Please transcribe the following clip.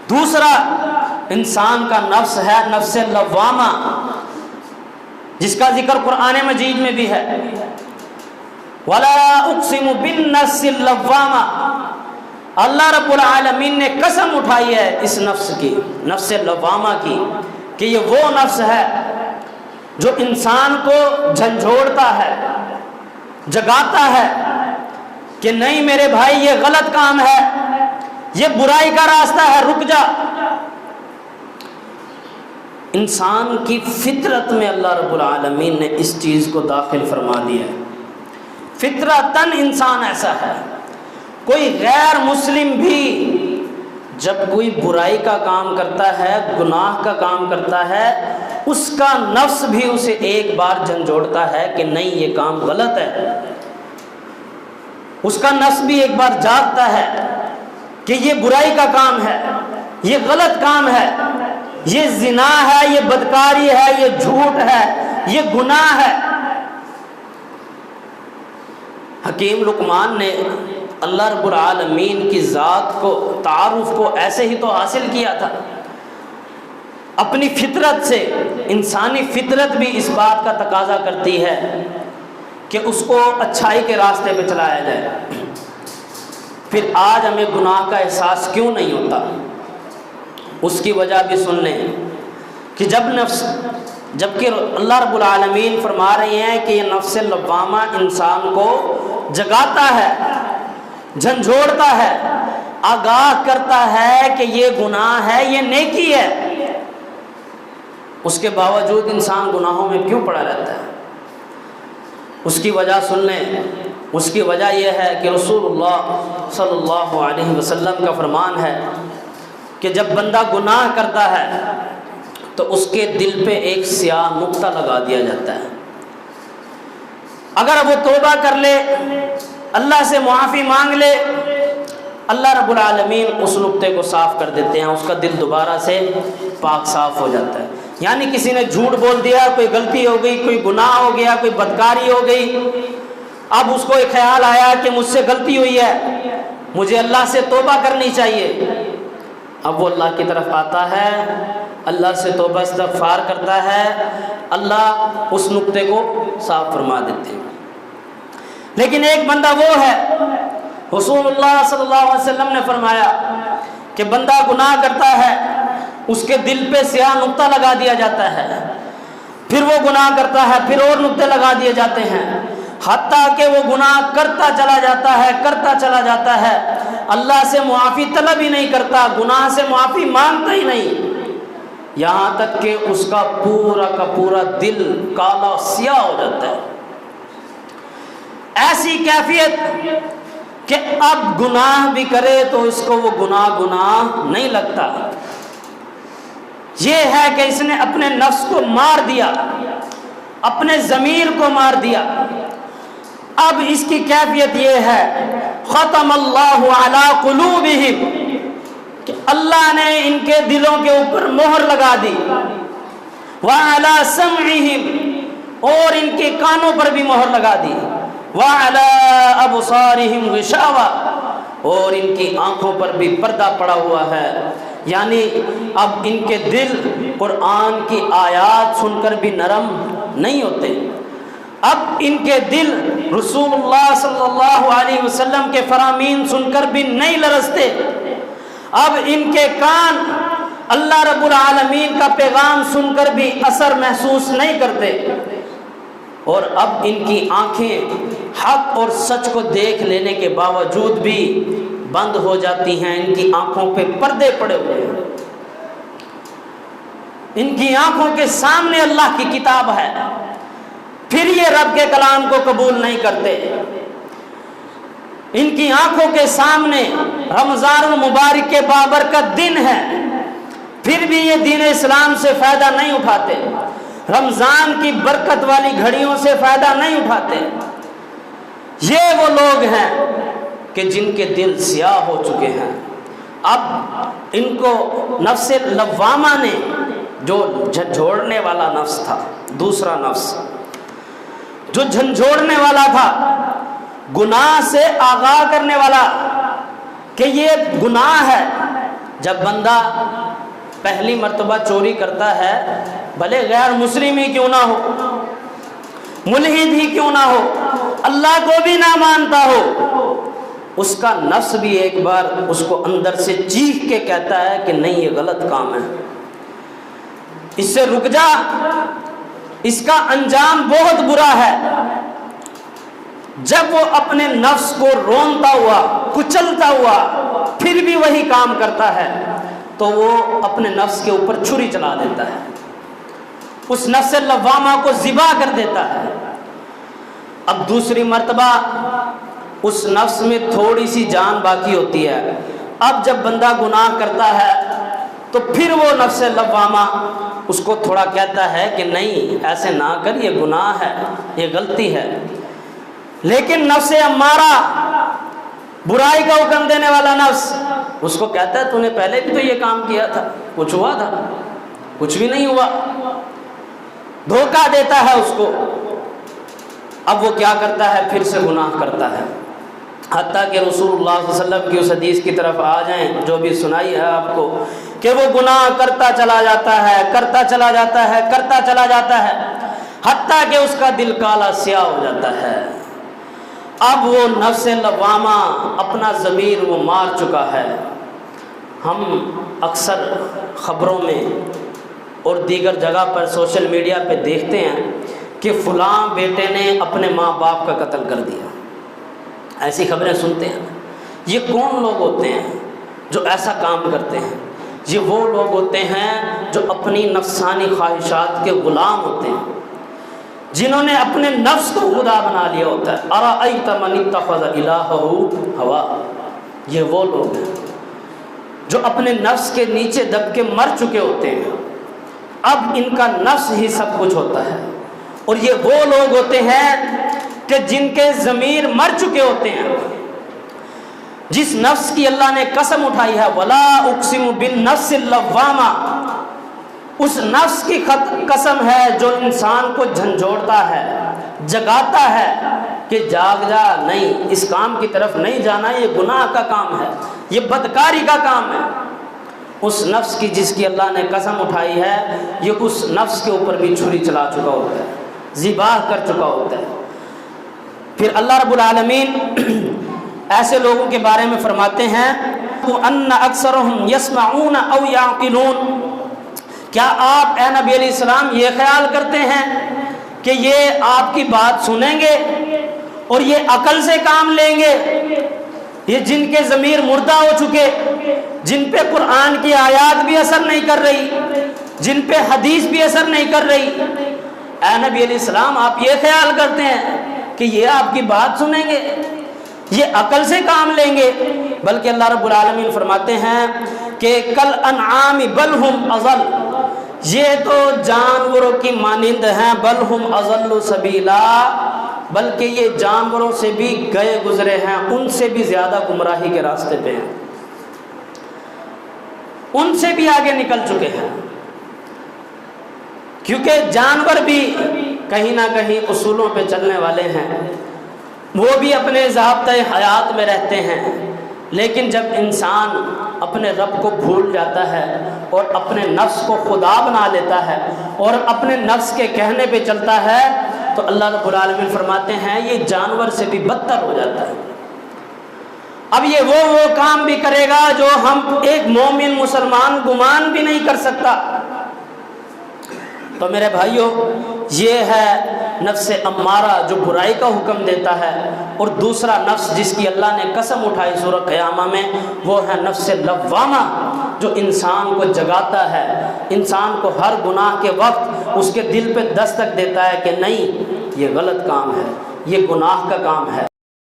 دوسرا انسان کا نفس ہے نفس لوامہ، جس کا ذکر قرآن مجید میں بھی ہے، وَلَا أُقْسِمُ بِالنَّفْسِ اللَّوَّامَةِ، اللہ رب العالمین نے قسم اٹھائی ہے اس نفس کی، نفس لوامہ کی، کہ یہ وہ نفس ہے جو انسان کو جھنجھوڑتا ہے، جگاتا ہے کہ نہیں میرے بھائی یہ غلط کام ہے، یہ برائی کا راستہ ہے، رک جا۔ انسان کی فطرت میں اللہ رب العالمین نے اس چیز کو داخل فرما دیا ہے، فطرتاً انسان ایسا ہے۔ کوئی غیر مسلم بھی جب کوئی برائی کا کام کرتا ہے، گناہ کا کام کرتا ہے، اس کا نفس بھی اسے ایک بار جھنجھوڑتا ہے کہ نہیں یہ کام غلط ہے، اس کا نفس بھی ایک بار جاگتا ہے کہ یہ برائی کا کام ہے، یہ غلط کام ہے، یہ زنا ہے، یہ بدکاری ہے، یہ جھوٹ ہے، یہ گناہ ہے۔ حکیم لقمان نے اللہ رب العالمین کی ذات کو، تعارف کو ایسے ہی تو حاصل کیا تھا اپنی فطرت سے۔ انسانی فطرت بھی اس بات کا تقاضا کرتی ہے کہ اس کو اچھائی کے راستے پہ چلایا جائے۔ پھر آج ہمیں گناہ کا احساس کیوں نہیں ہوتا؟ اس کی وجہ بھی سن لیں کہ جبکہ اللہ رب العالمین فرما رہے ہیں کہ یہ نفس لوامہ انسان کو جگاتا ہے، جھنجھوڑتا ہے، آگاہ کرتا ہے کہ یہ گناہ ہے، یہ نیکی ہے، اس کے باوجود انسان گناہوں میں کیوں پڑا رہتا ہے؟ اس کی وجہ سن لیں۔ اس کی وجہ یہ ہے کہ رسول اللہ صلی اللہ علیہ وسلم کا فرمان ہے کہ جب بندہ گناہ کرتا ہے تو اس کے دل پہ ایک سیاہ نقطہ لگا دیا جاتا ہے۔ اگر وہ توبہ کر لے، اللہ سے معافی مانگ لے، اللہ رب العالمین اس نقطے کو صاف کر دیتے ہیں، اس کا دل دوبارہ سے پاک صاف ہو جاتا ہے۔ یعنی کسی نے جھوٹ بول دیا، کوئی غلطی ہو گئی، کوئی گناہ ہو گیا، کوئی بدکاری ہو گئی، اب اس کو ایک خیال آیا کہ مجھ سے غلطی ہوئی ہے، مجھے اللہ سے توبہ کرنی چاہیے۔ اب وہ اللہ کی طرف آتا ہے، اللہ سے توبہ استغفار کرتا ہے، اللہ اس نقطے کو صاف فرما دیتے ہیں۔ لیکن ایک بندہ وہ ہے، رسول اللہ صلی اللہ علیہ وسلم نے فرمایا کہ بندہ گناہ کرتا ہے، اس کے دل پہ سیاہ نقطہ لگا دیا جاتا ہے، پھر وہ گناہ کرتا ہے، پھر اور نقطے لگا دیے جاتے ہیں، حتیٰ کہ وہ گناہ کرتا چلا جاتا ہے، اللہ سے معافی طلب ہی نہیں کرتا، گناہ سے معافی مانگتا ہی نہیں، یہاں تک کہ اس کا پورا دل کالا سیاہ ہو جاتا ہے۔ ایسی کیفیت کہ اب گناہ بھی کرے تو اس کو وہ گناہ نہیں لگتا۔ یہ ہے کہ اس نے اپنے نفس کو مار دیا، اپنے ضمیر کو مار دیا۔ اب اس کی کیفیت یہ ہے، ختم اللہ علی قلوبہم، کہ اللہ نے ان کے دلوں کے اوپر مہر لگا دی، وعلی سمعہم، اور ان کے کانوں پر بھی مہر لگا دی، وعلی ابصارہم غشاوہ، اور ان کی آنکھوں پر بھی پردہ پڑا ہوا ہے۔ یعنی اب ان کے دل قرآن کی آیات سن کر بھی نرم نہیں ہوتے، اب ان کے دل رسول اللہ صلی اللہ علیہ وسلم کے فرامین سن کر بھی نہیں لرزتے، اب ان کے کان اللہ رب العالمین کا پیغام سن کر بھی اثر محسوس نہیں کرتے، اور اب ان کی آنکھیں حق اور سچ کو دیکھ لینے کے باوجود بھی بند ہو جاتی ہیں، ان کی آنکھوں پہ پردے پڑے ہوئے ہیں، ان کی آنکھوں کے سامنے اللہ کی کتاب ہے، پھر یہ رب کے کلام کو قبول نہیں کرتے، ان کی آنکھوں کے سامنے رمضان المبارک کے بابرکت دن ہے، پھر بھی یہ دین اسلام سے فائدہ نہیں اٹھاتے، رمضان کی برکت والی گھڑیوں سے فائدہ نہیں اٹھاتے۔ یہ وہ لوگ ہیں کہ جن کے دل سیاہ ہو چکے ہیں۔ اب ان کو نفس لوامہ نے، جو جھنجھوڑنے والا نفس تھا، دوسرا نفس جو جھنجھوڑنے والا تھا، گناہ سے آگاہ کرنے والا کہ یہ گناہ ہے، جب بندہ پہلی مرتبہ چوری کرتا ہے، بھلے غیر مسلم ہی کیوں نہ ہو، ملحد ہی کیوں نہ ہو، اللہ کو بھی نہ مانتا ہو، اس کا نفس بھی ایک بار اس کو اندر سے چیخ کے کہتا ہے کہ نہیں یہ غلط کام ہے، اس سے رک جا، اس کا انجام بہت برا ہے۔ جب وہ اپنے نفس کو رونتا ہوا، کچلتا ہوا پھر بھی وہی کام کرتا ہے تو وہ اپنے نفس کے اوپر چھری چلا دیتا ہے، اس نفس لوامہ کو ذبح کر دیتا ہے۔ اب دوسری مرتبہ اس نفس میں تھوڑی سی جان باقی ہوتی ہے، اب جب بندہ گناہ کرتا ہے تو پھر وہ نفس لوامہ اس کو تھوڑا کہتا ہے کہ نہیں ایسے نہ کر، یہ گناہ ہے، یہ غلطی ہے، لیکن نفس امارہ، برائی کا حکم دینے والا نفس، اس کو کہتا ہے تو نے پہلے بھی تو یہ کام کیا تھا، کچھ ہوا تھا؟ کچھ بھی نہیں ہوا، دھوکہ دیتا ہے اس کو۔ اب وہ کیا کرتا ہے؟ پھر سے گناہ کرتا ہے، حتیٰ کہ رسول اللہ صلی اللہ علیہ وسلم کی اس حدیث کی طرف آ جائیں جو بھی سنائی ہے آپ کو، کہ وہ گناہ کرتا چلا جاتا ہے، کرتا چلا جاتا ہے، کرتا چلا جاتا ہے، حتیٰ کہ اس کا دل کالا سیاہ ہو جاتا ہے۔ اب وہ نفس لوامہ، اپنا ضمیر وہ مار چکا ہے۔ ہم اکثر خبروں میں اور دیگر جگہ پر سوشل میڈیا پہ دیکھتے ہیں کہ فلاں بیٹے نے اپنے ماں باپ کا قتل کر دیا، ایسی خبریں سنتے ہیں۔ یہ کون لوگ ہوتے ہیں جو ایسا کام کرتے ہیں؟ یہ وہ لوگ ہوتے ہیں جو اپنی نفسانی خواہشات کے غلام ہوتے ہیں، جنہوں نے اپنے نفس کو خدا بنا لیا ہوتا ہے۔ ارأیت من اتخذ الہہ ہواہ، یہ وہ لوگ ہیں جو اپنے نفس کے نیچے دب کے مر چکے ہوتے ہیں، اب ان کا نفس ہی سب کچھ ہوتا ہے۔ اور یہ وہ لوگ ہوتے ہیں کہ جن کے ضمیر مر چکے ہوتے ہیں، جس نفس کی اللہ نے قسم اٹھائی ہے، ولا اقسم بالنفس اللوامہ، اس نفس کی قسم ہے جو انسان کو جھنجھوڑتا ہے، جگاتا ہے کہ جاگ جا، نہیں اس کام کی طرف نہیں جانا، یہ گناہ کا کام ہے، یہ بدکاری کا کام ہے۔ اس نفس کی جس کی اللہ نے قسم اٹھائی ہے، یہ اس نفس کے اوپر بھی چھری چلا چکا ہوتا ہے، ذبح کر چکا ہوتا ہے۔ پھر اللہ رب العالمین ایسے لوگوں کے بارے میں فرماتے ہیں وَأَنَّ أَكْثَرَهُمْ يَسْمَعُونَ أَوْ يَعْقِلُونَ، کیا آپ اے نبی علیہ السلام یہ خیال کرتے ہیں کہ یہ آپ کی بات سنیں گے اور یہ عقل سے کام لیں گے؟ یہ جن کے ضمیر مردہ ہو چکے، جن پہ قرآن کی آیات بھی اثر نہیں کر رہی، جن پہ حدیث بھی اثر نہیں کر رہی، اے نبی علیہ السلام آپ یہ خیال کرتے ہیں کہ یہ آپ کی بات سنیں گے، یہ عقل سے کام لیں گے؟ بلکہ اللہ رب العالمین فرماتے ہیں کہ کل انعام بل ہم اضل، یہ تو جانوروں کی مانند ہیں، بل ہم اضل سبیلا، بلکہ یہ جانوروں سے بھی گئے گزرے ہیں، ان سے بھی زیادہ گمراہی کے راستے پہ ہیں، ان سے بھی آگے نکل چکے ہیں۔ کیونکہ جانور بھی کہیں نہ کہیں اصولوں پہ چلنے والے ہیں، وہ بھی اپنے ضابطۂ حیات میں رہتے ہیں، لیکن جب انسان اپنے رب کو بھول جاتا ہے اور اپنے نفس کو خدا بنا لیتا ہے اور اپنے نفس کے کہنے پہ چلتا ہے تو اللہ رب العالمین فرماتے ہیں یہ جانور سے بھی بدتر ہو جاتا ہے۔ اب یہ وہ کام بھی کرے گا جو ہم ایک مومن مسلمان گمان بھی نہیں کر سکتا۔ تو میرے بھائیوں، یہ ہے نفس امارہ جو برائی کا حکم دیتا ہے، اور دوسرا نفس جس کی اللہ نے قسم اٹھائی سورہ قیامہ میں، وہ ہے نفس لوامہ جو انسان کو جگاتا ہے، انسان کو ہر گناہ کے وقت اس کے دل پہ دستک دیتا ہے کہ نہیں یہ غلط کام ہے، یہ گناہ کا کام ہے۔